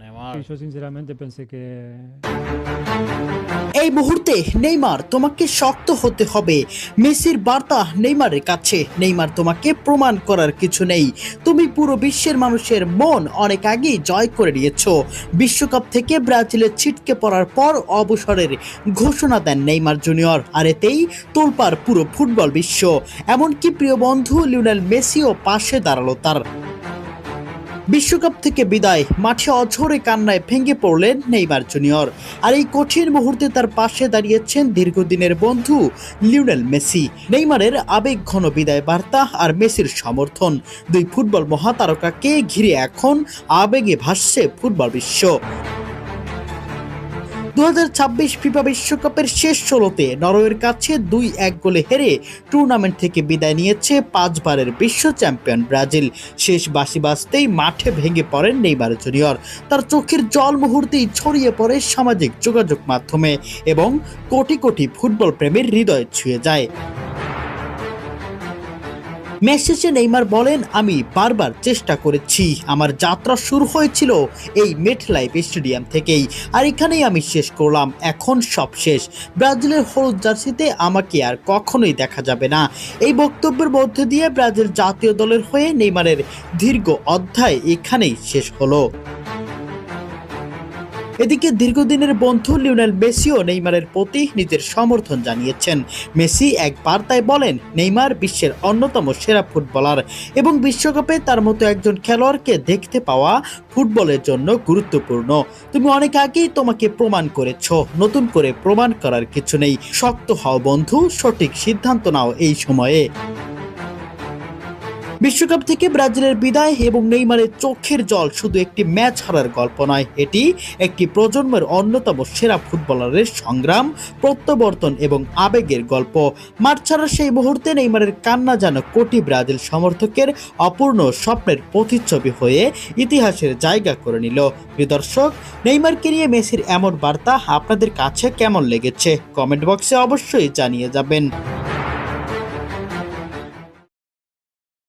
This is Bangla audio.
Y yo sinceramente pensé que এই মুহূর্তে নেইমার তোমাকে শক্ত হতে হবে। মেসির বার্তা নেইমারের কাছে, নেইমার তোমাকে প্রমাণ করার কিছু নেই। তুমি পুরো বিশ্বের মানুষের মন অনেক আগেই জয় করে নিয়েছো। বিশ্বকাপ থেকে ব্রাজিলের ছিটকে পড়ার পর অবসরের ঘোষণা দেন নেইমার জুনিয়র, আর এতেই তোলপাড় পুরো ফুটবল বিশ্ব। এমনকি প্রিয় বন্ধু লিওনেল মেসিও পাশে দাঁড়ালো তার। বিশ্বকাপ থেকে বিদায়, মাঠে অঝরে কান্নায় ভেঙে পড়লেন নেইমার জুনিয়র। আর এই কঠিন মুহূর্তে তার পাশে দাঁড়িয়েছেন দীর্ঘদিনের বন্ধু লিওনেল মেসি। নেইমারের আবেগঘন বিদায় বার্তা আর মেসির সমর্থন, দুই ফুটবল মহাতারকাকে ঘিরে এখন আবেগে ভাসছে ফুটবল বিশ্ব। 2026 ফিফা বিশ্বকাপের শেষ 16তে নরওয়ের কাছে 2-1 গোলে হেরে টুর্নামেন্ট থেকে বিদায় নিয়েছে 5 বারের বিশ্ব চ্যাম্পিয়ন ব্রাজিল। শেষ বাঁশি বাজতেই মাঠে ভেঙে পড়েন নেইমার জুনিয়র। তার চোখের জল মুহূর্তেই ছড়িয়ে পড়ে সামাজিক যোগাযোগ মাধ্যমে এবং কোটি কোটি ফুটবল প্রেমীর হৃদয় ছুঁয়ে যায়। মেসেজে নেইমার বলেন, আমি বারবার চেষ্টা করেছি, আমার যাত্রা শুরু হয়েছিল এই মেটলাইফ স্টেডিয়াম থেকেই, আর এখানেই আমি শেষ করলাম। এখন সব শেষ। ব্রাজিলের হলুদ জার্সিতে আমাকে আর কখনোই দেখা যাবে না। এই বক্তব্যের মধ্যে দিয়ে ব্রাজিল জাতীয় দলের হয়ে নেইমারের দীর্ঘ অধ্যায় এখানেই শেষ হলো। এদিকে দীর্ঘদিনের বন্ধু লিওনেল মেসিও নেইমারের প্রতি নিজের সমর্থন জানিয়েছেন। মেসি এক বার্তায় বলেন, নেইমার বিশ্বের অন্যতম সেরা ফুটবলার এবং বিশ্বকাপে তার মতো একজন খেলোয়াড়কে দেখতে পাওয়া ফুটবলের জন্য গুরুত্বপূর্ণ। তুমি অনেক আগেই তোমাকে প্রমাণ করেছ, নতুন করে প্রমাণ করার কিছু নেই। শক্ত হও বন্ধু, সঠিক সিদ্ধান্ত নাও এই সময়ে। বিশ্বকাপ থেকে ব্রাজিলের বিদায় এবং নেইমারের চোখের জল শুধু একটি ম্যাচ হারার গল্প নয়, এটি একটি প্রজন্মের অন্যতম সেরা ফুটবলারের সংগ্রাম, প্রত্যাবর্তন এবং আবেগের গল্প। মাঠ ছাড়ার সেই মুহূর্তে নেইমারের কান্না যেন কোটি ব্রাজিল সমর্থকের অপূর্ণ স্বপ্নের প্রতিচ্ছবি হয়ে ইতিহাসের জায়গা করে নিল। প্রিয় দর্শক, নেইমারকে নিয়ে মেসির এমন বার্তা আপনাদের কাছে কেমন লেগেছে কমেন্ট বক্সে অবশ্যই জানিয়ে যাবেন।